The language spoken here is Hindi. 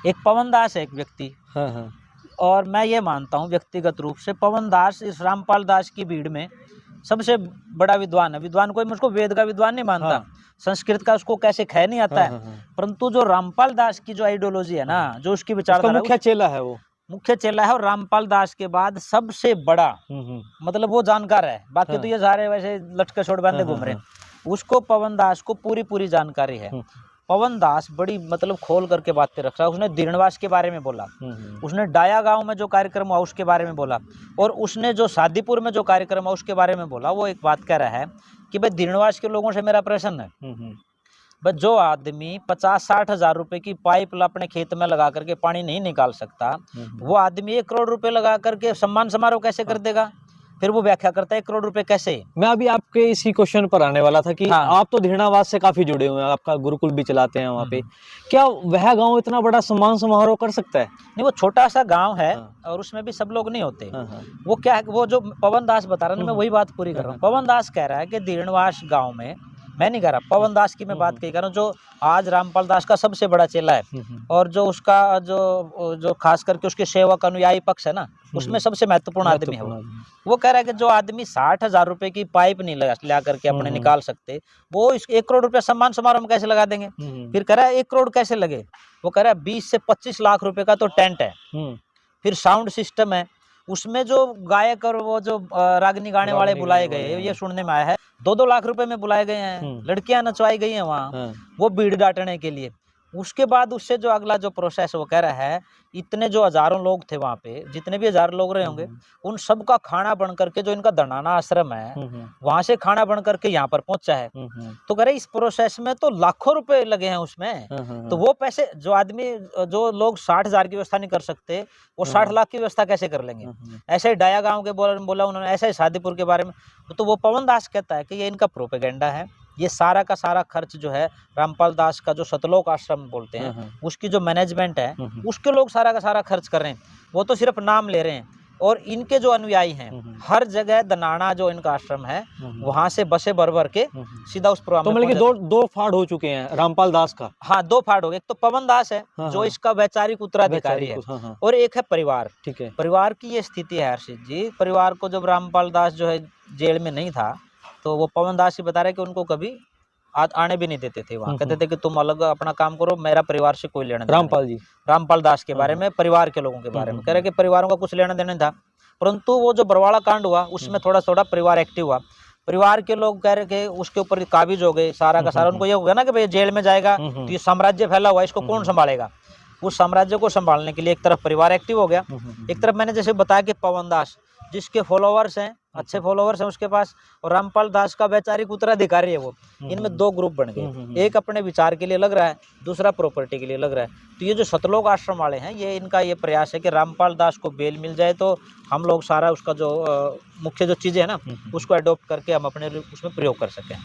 एक पवन दास है एक व्यक्ति, हाँ हाँ और मैं ये मानता हूँ व्यक्तिगत रूप से पवन दास इस रामपाल दास की भीड़ में सबसे बड़ा विद्वान है। विद्वान कोई मुझको वेद का विद्वान नहीं मानता, हाँ संस्कृत का उसको कैसे ख नहीं आता हाँ है, हाँ हाँ। परंतु जो रामपाल दास की जो आइडियोलॉजी है ना, जो उसकी उसका विचारधारा मुख्य चेला है वो। मुख्य चेला है, और रामपाल दास के बाद सबसे बड़ा हम्म। मतलब वो जानकार है। बाकी हाँ तो ये सारे वैसे लटके छोड़ बांधे हाँ हाँ घूम रहे हाँ। हैं। उसको पवन दास को पूरी जानकारी है। पवन दास बड़ी मतलब खोल करके बातें रख रहा है। उसने दीनवास के बारे में बोला, उसने डाया गांव में जो कार्यक्रम हुआ उसके बारे में बोला, और उसने जो शादीपुर में जो कार्यक्रम हुआ उसके बारे में बोला। वो एक बात कह रहा है कि भाई दीनवास के लोगों से मेरा प्रश्न है, बस जो आदमी 50-60 हजार रुपए की पाइप अपने खेत में लगा करके पानी नहीं निकाल सकता, वो आदमी 1 करोड़ रुपए लगा करके सम्मान समारोह कैसे कर देगा? फिर वो व्याख्या करता है 1 करोड़ रुपए कैसे? मैं अभी आपके इसी क्वेश्चन पर आने वाला था कि हाँ। आप तो धीरणावास से काफी जुड़े हुए हैं, आपका गुरुकुल भी चलाते हैं वहाँ पे, क्या वह गांव इतना बड़ा सम्मान समारोह कर सकता है? नहीं, वो छोटा सा गांव है। हाँ। और उसमें भी सब लोग नहीं होते। हाँ। वो क्या है, वो जो पवन दास बता रहा है ना, मैं वही बात पूरी कर रहा हूँ। पवन दास कह रहा है कि दीनवास गांव में, मैं नहीं कह रहा, पवन दास की मैं बात कही कर रहा हूँ, जो आज रामपाल दास का सबसे बड़ा चेला है, और जो उसका जो खास करके उसके सेवक अनुयायी पक्ष है ना, उसमें सबसे महत्वपूर्ण आदमी है वो कह रहा है कि जो आदमी 60 हजार रुपए की पाइप नहीं ला करके अपने निकाल सकते, वो 1 करोड़ रुपया सम्मान समारोह में कैसे लगा देंगे? फिर कह रहा है 1 करोड़ कैसे लगे? वो कह रहा है 20 से 25 लाख रुपए का तो टेंट है, फिर साउंड सिस्टम है, उसमें जो गायक और वो जो रागनी गाने वाले बुलाए गए, ये सुनने में आया है 2-2 लाख रुपए में बुलाए गए हैं, लड़कियां नचवाई गई हैं वहाँ, वो भीड़ डांटने के लिए। उसके बाद उससे जो अगला जो प्रोसेस, वो कह रहा है इतने जो हजारों लोग थे वहाँ पे, जितने भी 1000 लोग रहे होंगे, उन सब का खाना बन करके, जो इनका दनाना आश्रम है वहां से खाना बन करके यहाँ पर पहुंचा है। तो कह रहे इस प्रोसेस में तो लाखों रुपए लगे हैं उसमें। तो वो पैसे जो आदमी, जो लोग 60 हजार की व्यवस्था नहीं कर सकते, वो 60 लाख की व्यवस्था कैसे कर लेंगे? ऐसे ही डाया गांव के बोला उन्होंने, ऐसे ही शादीपुर के बारे में। तो वो पवन दास कहता है कि ये इनका प्रोपेगेंडा है, ये सारा का सारा खर्च जो है रामपाल दास का जो सतलोक आश्रम बोलते हैं, उसकी जो मैनेजमेंट है, उसके लोग सारा का सारा खर्च कर रहे हैं, वो तो सिर्फ नाम ले रहे हैं। और इनके जो अनुयायी हैं, हर जगह दनाना जो इनका आश्रम है, वहां से बसे भर के सीधा उस प्रोग्राम तो में मतलब कि दो फाड़ हो चुके हैं रामपाल दास का। हाँ, 2 फाड़ हो गए। एक तो पवन दास है जो इसका वैचारिक उत्तराधिकारी है, और एक है परिवार। ठीक है। परिवार की ये स्थिति है हर्षित जी, परिवार को जब रामपाल दास जो है जेल में नहीं था, तो वो पवन दास ही बता रहे कि उनको कभी आने भी नहीं देते थे वहाँ। कहते थे कि तुम अलग अपना काम करो, मेरा परिवार से कोई लेना देना नहीं। रामपाल दास के बारे में, परिवार के लोगों के बारे में कह रहे कि परिवारों का कुछ लेना देना नहीं था। परंतु वो जो बरवाड़ा कांड हुआ, उसमें थोड़ा परिवार एक्टिव हुआ। परिवार के लोग कह रहे कि उसके ऊपर काबिज हो गए सारा का सारा। उनको ये हो गया ना कि भाई जेल में जाएगा तो ये साम्राज्य फैला हुआ है, इसको कौन संभालेगा? उस साम्राज्य को संभालने के लिए एक तरफ परिवार एक्टिव हो गया, एक तरफ मैंने जैसे बताया कि पवन दास, जिसके फॉलोवर्स हैं, अच्छे फॉलोवर्स हैं उसके पास, और रामपाल दास का वैचारिक उत्तराधिकारी है वो। इनमें 2 ग्रुप बन गए, एक अपने विचार के लिए लग रहा है, दूसरा प्रॉपर्टी के लिए लग रहा है। तो ये जो सतलोक आश्रम वाले हैं, ये इनका ये प्रयास है कि रामपाल दास को बेल मिल जाए तो हम लोग सारा उसका जो मुख्य जो चीज़ें हैं ना, उसको अडॉप्ट करके हम अपने उसमें प्रयोग कर सकें।